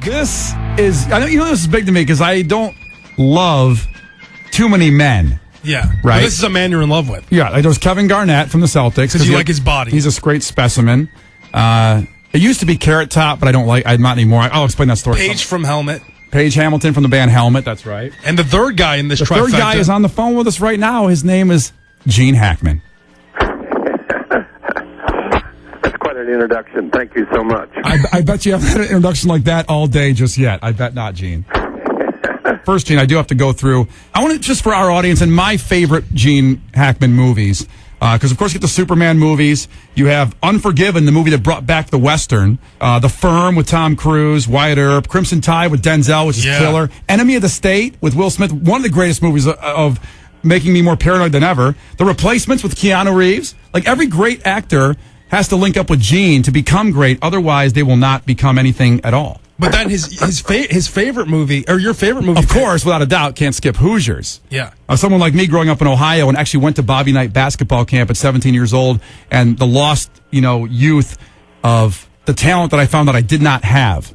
This is, I know you know this is big to me because I don't love too many men. Yeah. Right. But this is a man you're in love with. Yeah, like there's Kevin Garnett from the Celtics. Because you like his body. He's a great specimen. It used to be Carrot Top, but I'm not anymore. I'll explain that story. Paige from Helmet. Paige Hamilton from the band Helmet, that's right. And the third guy in this trifecta. The third guy is on the phone with us right now. His name is Gene Hackman. That's quite an introduction. Thank you so much. I bet you haven't had an introduction like that all day just yet. I bet not, Gene. First, Gene, I do have to go through. I want to, just for our audience, and my favorite Gene Hackman movies, because, of course, you get the Superman movies. You have Unforgiven, the movie that brought back the Western. The Firm with Tom Cruise, Wyatt Earp. Crimson Tide with Denzel, which is killer. Enemy of the State with Will Smith, one of the greatest movies of making me more paranoid than ever. The Replacements with Keanu Reeves. Like, every great actor has to link up with Gene to become great. Otherwise, they will not become anything at all. But then his favorite movie, or your favorite movie... Of course, without a doubt, can't skip Hoosiers. Yeah. Someone like me growing up in Ohio and actually went to Bobby Knight basketball camp at 17 years old, and the lost, youth of the talent that I found that I did not have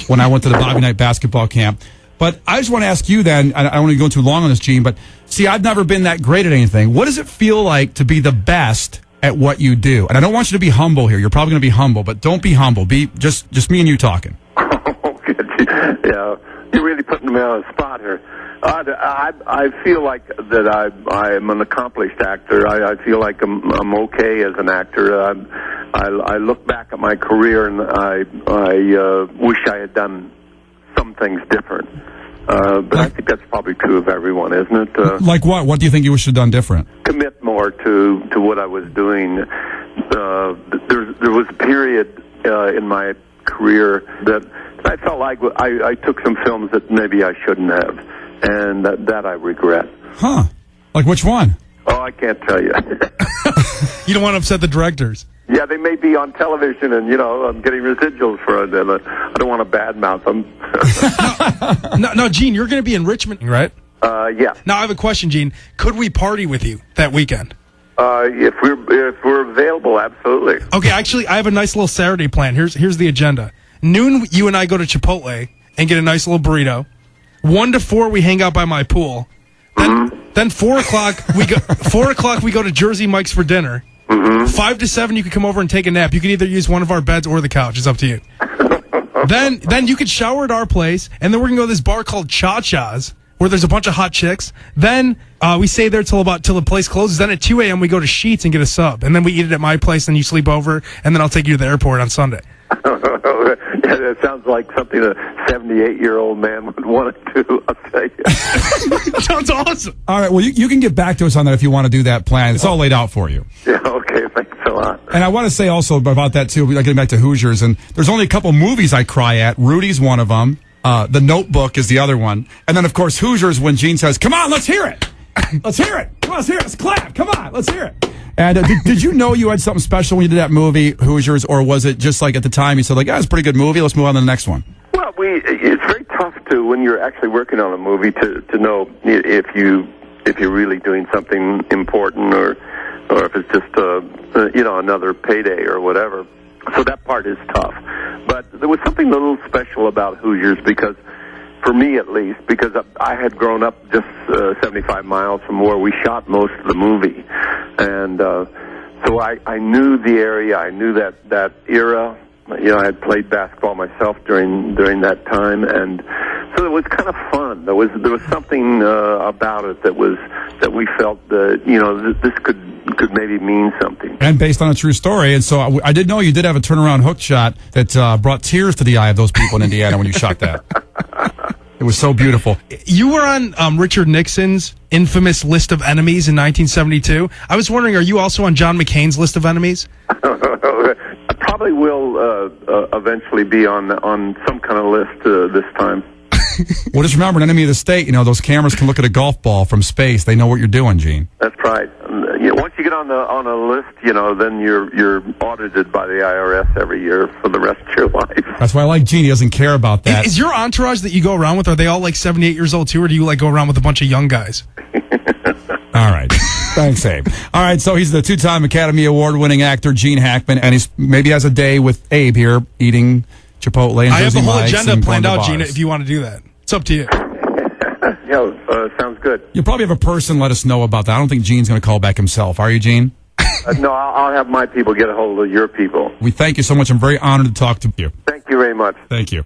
when I went to the Bobby Knight basketball camp. But I just want to ask you then, I don't want to go too long on this, Gene, but see, I've never been that great at anything. What does it feel like to be the best at what you do? And I don't want you to be humble here. You're probably going to be humble, but don't be humble. Be just me and you talking. Yeah, you're really putting me on the spot here. I feel like that I'm an accomplished actor. I feel like I'm okay as an actor. I look back at my career and I wish I had done some things different. But I think that's probably true of everyone, isn't it? Like what? What do you think you should have done different? Commit more to what I was doing. There was a period in my career that I felt like I took some films that maybe I shouldn't have, and that I regret. Huh? Like which one? Oh, I can't tell you. You don't want to upset the directors. Yeah, they may be on television, and I'm getting residuals for it. And I don't want to badmouth them. No, Gene, you're going to be in Richmond, right? Yeah. Now I have a question, Gene. Could we party with you that weekend? If we're available, absolutely. Okay, actually, I have a nice little Saturday plan. Here's the agenda. Noon, you and I go to Chipotle and get a nice little burrito. 1 to 4, we hang out by my pool. Then 4 o'clock we go. 4 o'clock we go to Jersey Mike's for dinner. 5 to 7, you can come over and take a nap. You can either use one of our beds or the couch. It's up to you. Then you could shower at our place, and then we're gonna go to this bar called Cha Cha's, where there's a bunch of hot chicks. Then we stay there till the place closes. Then at 2 a.m. we go to Sheetz and get a sub, and then we eat it at my place. And you sleep over, and then I'll take you to the airport on Sunday. Yeah, that sounds like something a 78-year-old man would want to do. I'll tell you. Sounds awesome. All right, well, you can get back to us on that if you want to do that plan. It's all laid out for you. Yeah, okay, thanks a lot. And I want to say also about that, too, getting back to Hoosiers, and there's only a couple movies I cry at. Rudy's one of them. The Notebook is the other one. And then, of course, Hoosiers, when Gene says, come on, let's hear it. Let's hear it. Come on, let's hear it. Let's clap. Come on, let's hear it. And did you know you had something special when you did that movie, Hoosiers, or was it just like at the time you said, like, it's a pretty good movie, let's move on to the next one? Well, it's very tough to, when you're actually working on a movie, to know if you're really doing something important or if it's just another payday or whatever. So that part is tough. But there was something a little special about Hoosiers because, for me at least, because I had grown up just 75 miles from where we shot most of the movie. And so I knew the area, I knew that era. I had played basketball myself during that time, and so it was kind of fun. There was something about it that we felt that this could maybe mean something. And based on a true story. And so I did know you did have a turnaround hook shot that brought tears to the eye of those people in Indiana when you shot that. It was so beautiful. You were on Richard Nixon's infamous list of enemies in 1972. I was wondering, are you also on John McCain's list of enemies? I probably will eventually be on some kind of list this time. Well, just remember, an enemy of the state, those cameras can look at a golf ball from space. They know what you're doing, Gene. That's right. Once you get on a list, then you're audited by the IRS every year for the rest of your life. That's why I like Gene. He doesn't care about that. Is your entourage that you go around with, are they all like 78 years old too, or do you go around with a bunch of young guys? All right. Thanks, Abe. All right, so he's the two-time Academy Award-winning actor, Gene Hackman, and he maybe has a day with Abe here eating Chipotle and I have Jersey the whole Mike's agenda and planned going to out, Gina, bars. if you want to do that. It's up to you. Sounds good. You'll probably have a person let us know about that. I don't think Gene's going to call back himself. Are you, Gene? No, I'll have my people get a hold of your people. We thank you so much. I'm very honored to talk to you. Thank you very much. Thank you.